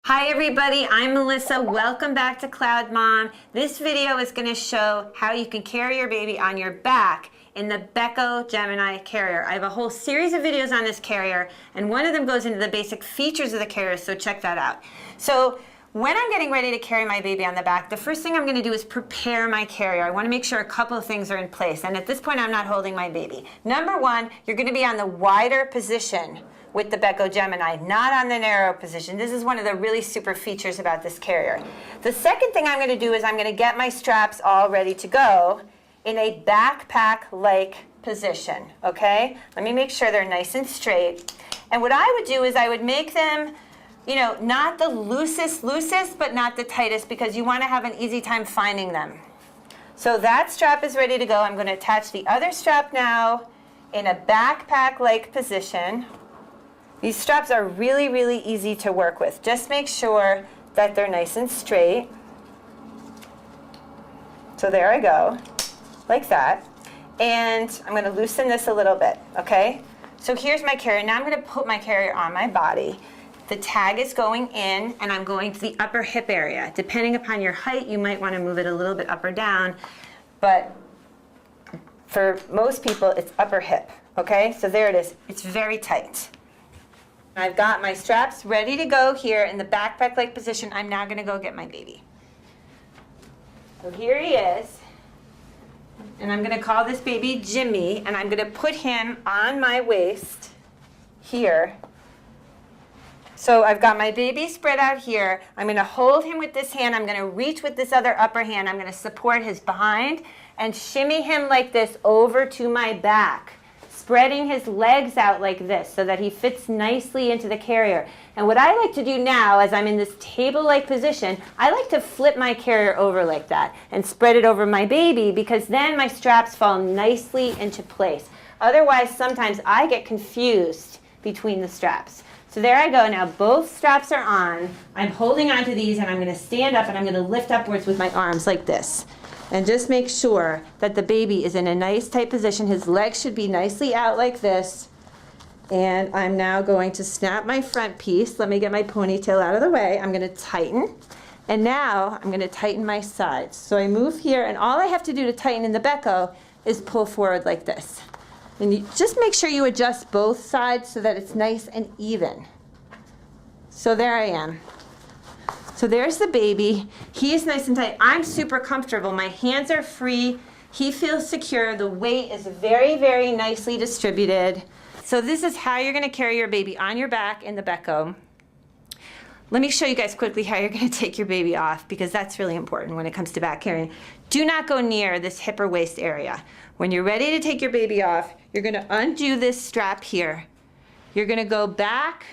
Hi everybody, I'm Melissa. Welcome back to CloudMom. This video is going to show how you can carry your baby on your back in the Beco Gemini carrier. I have a whole series of videos on this carrier, and one of them goes into the basic features of the carrier, so check that out. So when I'm getting ready to carry my baby on the back, the first thing I'm going to do is prepare my carrier. I want to make sure a couple of things are in place, and at this point I'm not holding my baby. Number one, you're going to be on the wider position with the Beco Gemini, not on the narrow position. This is one of the really super features about this carrier. The second thing I'm going to do is I'm going to get my straps all ready to go in a backpack-like position, okay? Let me make sure they're nice and straight. And what I would do is I would make them, you know, not the loosest, but not the tightest, because you want to have an easy time finding them. So that strap is ready to go. I'm going to attach the other strap now in a backpack-like position. These straps are really, really easy to work with. Just make sure that they're nice and straight. So there I go, like that. And I'm going to loosen this a little bit, okay? So here's my carrier. Now I'm going to put my carrier on my body. The tag is going in, and I'm going to the upper hip area. Depending upon your height, you might want to move it a little bit up or down, but for most people, it's upper hip, okay? So there it is. It's very tight. I've got my straps ready to go here in the backpack-like position. I'm now going to go get my baby. So here he is, and I'm going to call this baby Jimmy, and I'm going to put him on my waist here. So I've got my baby spread out here. I'm going to hold him with this hand. I'm going to reach with this other upper hand. I'm going to support his behind and shimmy him like this over to my back, spreading his legs out like this so that he fits nicely into the carrier. And what I like to do now, as I'm in this table-like position, I like to flip my carrier over like that and spread it over my baby, because then my straps fall nicely into place. Otherwise, sometimes I get confused between the straps. So there I go. Now both straps are on. I'm holding onto these, and I'm going to stand up, and I'm going to lift upwards with my arms like this. And just make sure that the baby is in a nice tight position. His legs should be nicely out like this. And I'm now going to snap my front piece. Let me get my ponytail out of the way. I'm going to tighten. And now I'm going to tighten my sides. So I move here, and all I have to do to tighten in the Beco is pull forward like this. And you just make sure you adjust both sides so that it's nice and even. So there I am. So there's the baby. He is nice and tight. I'm super comfortable. My hands are free. He feels secure. The weight is very, very nicely distributed. So this is how you're going to carry your baby on your back in the Beco. Let me show you guys quickly how you're going to take your baby off, because that's really important when it comes to back carrying. Do not go near this hip or waist area. When you're ready to take your baby off, you're going to undo this strap here. You're going to go back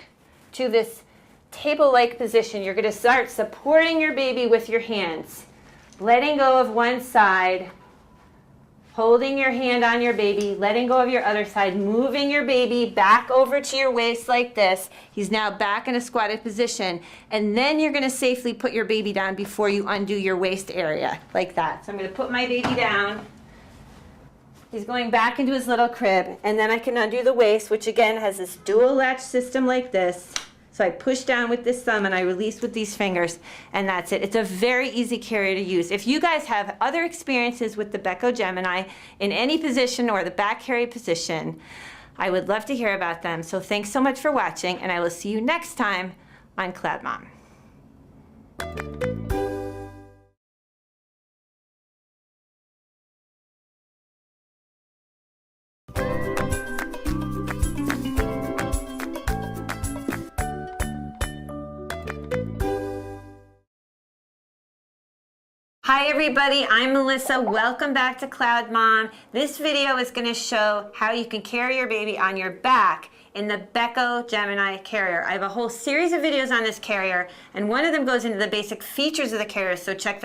to this table-like position. You're going to start supporting your baby with your hands, letting go of one side, holding your hand on your baby, letting go of your other side, moving your baby back over to your waist like this. He's now back in a squatted position, and then you're going to safely put your baby down before you undo your waist area like that. So I'm going to put my baby down. He's going back into his little crib, and then I can undo the waist, which again has this dual latch system like this. So I push down with this thumb and I release with these fingers, and that's it. It's a very easy carrier to use. If you guys have other experiences with the Beco Gemini in any position or the back carry position, I would love to hear about them. So thanks so much for watching, and I will see you next time on CloudMom. Hi everybody, I'm Melissa. Welcome back to CloudMom. This video is going to show how you can carry your baby on your back in the Beco Gemini carrier. I have a whole series of videos on this carrier, and one of them goes into the basic features of the carrier, so check that out.